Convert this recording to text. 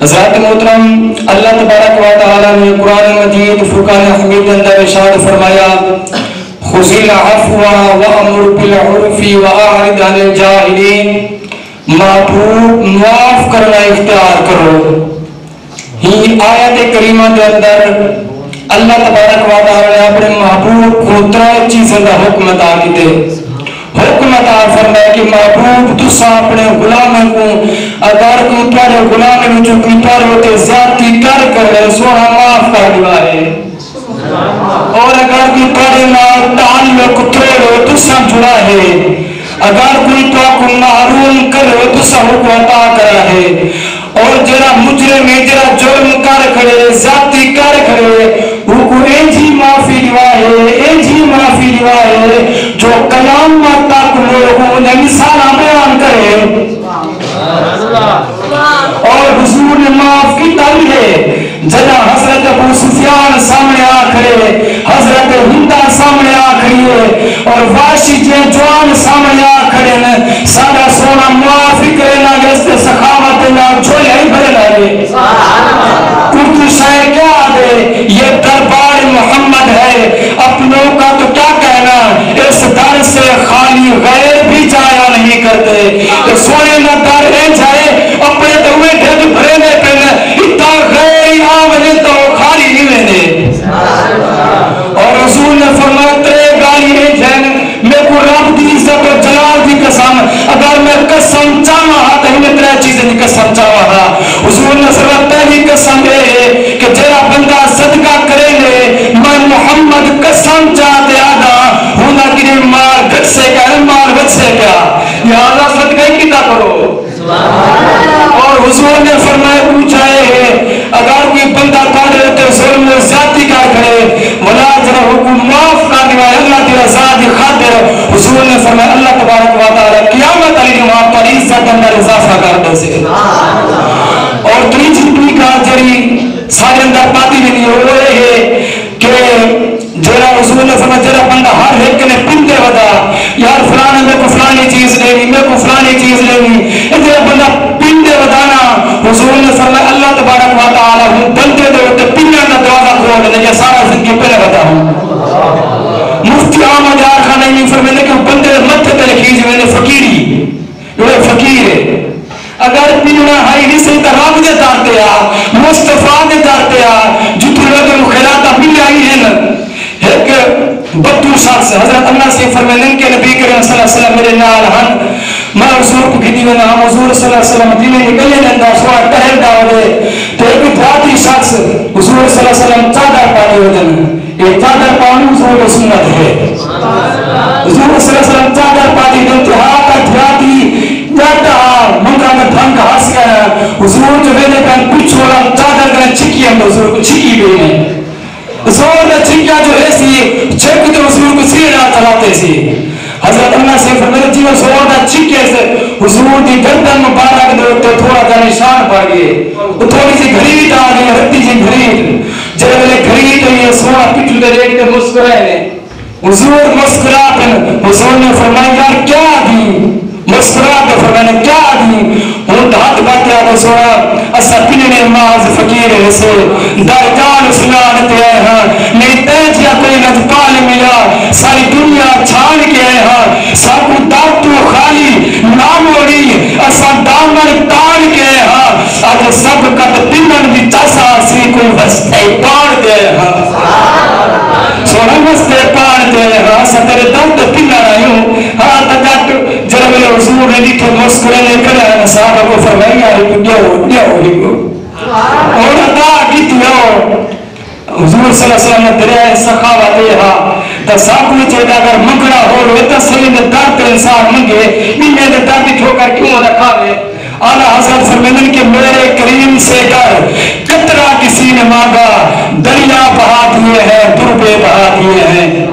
حضرات محترم، اللہ تبارک و تعالی نے قرآن مجید فرقان حمید اندر ارشاد فرمایا خذ العفو وامر بالعرف واعرض عن الجاہلین، معاف کرنا اختیار کرو۔ ہی آیت کریمہ کے اندر اللہ تبارک و تعالی نے اپنے محبوب کو ترے چیزوں کا حکم عطا کیتے۔ حکم عطا فرمایا کہ محبوب تسا اپنے غلاموں کو اگر کوئی تھوڑے غلام میں جو کوئی تھوڑے زیادتی کر سونا معاف کر دیا ہے، اور اگر کوئی تھوڑے نال تعلق توڑو تسا جڑا ہے، اگر کوئی تو کو محروم کرو تسا حکم عطا کرا ہے، اور جرا مجرم جرا جرم کر کھڑے زیادتی کر کھڑے وہ کو ایجی معافی دیا ہے، ایجی معافی دیا ہے جو کلام تک لوگوں نے مثال بیان کرے، اور حضور نے معاف کی تالی ہے جنا حضرت ابو سفیان سامنے آ کھڑے، حضرت ہندہ سامنے آ کھڑی ہے، اور واشی جوان سامنے آ کھڑے ہیں، سارا سونا معافی کرے نہ گستے سخاوت نہ چھوڑے ہی بھرے لگے۔ کچھ شاید کیا آدھے یہ دربار محمد ہے، اپنوں کا تو کیا کہنا، اس در سے خالی غیر بھی جایا نہیں کرتے، سونے نہ در ہے جائے اپنے دوے ڈھگ بھرنے پہنے اتنا غیر آمنے تو خالی نہیں لینے۔ اور رسول نے فرمایا ترے گالی ہے جائے میں کو رب دی عزت و جلال دی قسم، اگر میں قسم چاہا تو ہمیں ترے چیزیں دی قسم چاہا۔ حضور نے فرمایا پہلی قسم ہے کہ جرا بندہ صدقہ کرے لے میں محمد قسم چاہتے آدھا ہونا کہ مار گھٹ سے کیا مار گھٹ سے کیا لہذا صدقہ ہی کتا کرو۔ اور حضور نے فرمایا پوچھا ہے اگر کوئی بندہ کھڑے ہوتے ظلم میں زیادتی کا کھڑے ولا جرا حکم معاف کر دیا اللہ کی رضا دی خاطر، حضور نے فرمایا اللہ تبارک و تعالی قیامت علی جماعت پر عزت اندر اضافہ کر دے سے۔ اور تیسری کا جری سارے اندر پاتی بھی نہیں ہو رہے ہے کہ جرا حضور نے فرمایا جرا بندہ ہر ایک نے پندے ودا یار فلانے میں کو فلانی چیز لینی میں کو فلانی چیز لینی، جرا بندہ پندے ودانا حضور نے فرمایا اللہ تبارک و تعالی ہوں بندے دے ہوتے پنڈے کا دروازہ کھول دے یہ سارا زندگی پہلے بتا ہوں۔ مفتی احمد یار خان نے فرمایا کہ بندے متھے تے لکھی جو نے فقیری یہ فقیر ہے، اگر پنڈا ہائی نہیں صحیح تو رب دے دارتے آ مصطفیٰ دے دارتے آ جتنے لوگوں خیراتہ مل آئی ہیں نا۔ ایک بدو شخص حضرت اللہ سے فرمائیں کہ نبی کریم صلی اللہ علیہ وسلم میرے نال ہن میں حضور کو کہتی ہونا ہم حضور صلی اللہ علیہ وسلم دینی نکلے لندہ سوا ٹہل داؤدے تو ایک دھاتی شخص حضور صلی اللہ علیہ وسلم چادر پانے ہوتے ہیں، ایک چادر پانی حضور کی سنت ہے، حضور صلی اللہ علیہ وسلم چادر پاتی انتہا کا دھاتی جاتا منگا میں دھنگ ہاس گیا حضور جو میں نے پہن پچھوڑا چادر کریں چکی ہم حضور کو چکی بھی نہیں زور نے چکیا جو ایسی چک تو حضور کو سیڑا چلاتے سی۔ حضرت اللہ سے فرمایا جی وہ زور نے چکے سے حضور دی گردن مبارک دے تو تھوڑا جا نشان پڑ گئے، وہ تھوڑی سی گھریٹ آ گئی رتی سی گھریٹ جب میں گھریٹ ہوئی ہے سونا پٹل دے دیکھ کے مسکرائے نے حضور مسکراتے حضور نے فرمایا یار کیا دی مسکراتے فرمایا کیا دی ہوں دھات باتے آگے سونا اسا پننے ماز فقیر ہے سے دائجان اسلام تے آئے ہاں نہیں تیجیا کوئی نجپال ملا ساری دنیا چھان کے آئے ہاں ساکو داتو خالی ناموڑی اسا دامن تان کے آئے ہاں آج سب کت پنن بھی چاسا سی کوئی وستے پان دے آئے ہاں سونا وستے پان دے آئے ہاں اسا تیرے دم تو پنن آئیوں ہاں تجاٹ جرہ میرے حضور نے دیکھے مسکرے لے کر آئے صحابہ کو فرمائیں آئے دیا ہو اور ادا کی تیاؤ حضور صلی اللہ علیہ وسلم نے دریائے سخاوت یہاں تا ساکوی چاہتا اگر منگڑا ہو رہے تا سلی نے درد انسان منگے انہیں نے درد ٹھوکر کیوں رکھا ہے آلہ حضرت فرمائیں کہ میرے کریم سے کر قطرہ کسی نے مانگا دریا بہا دیے ہیں دربے بہا دیے ہیں۔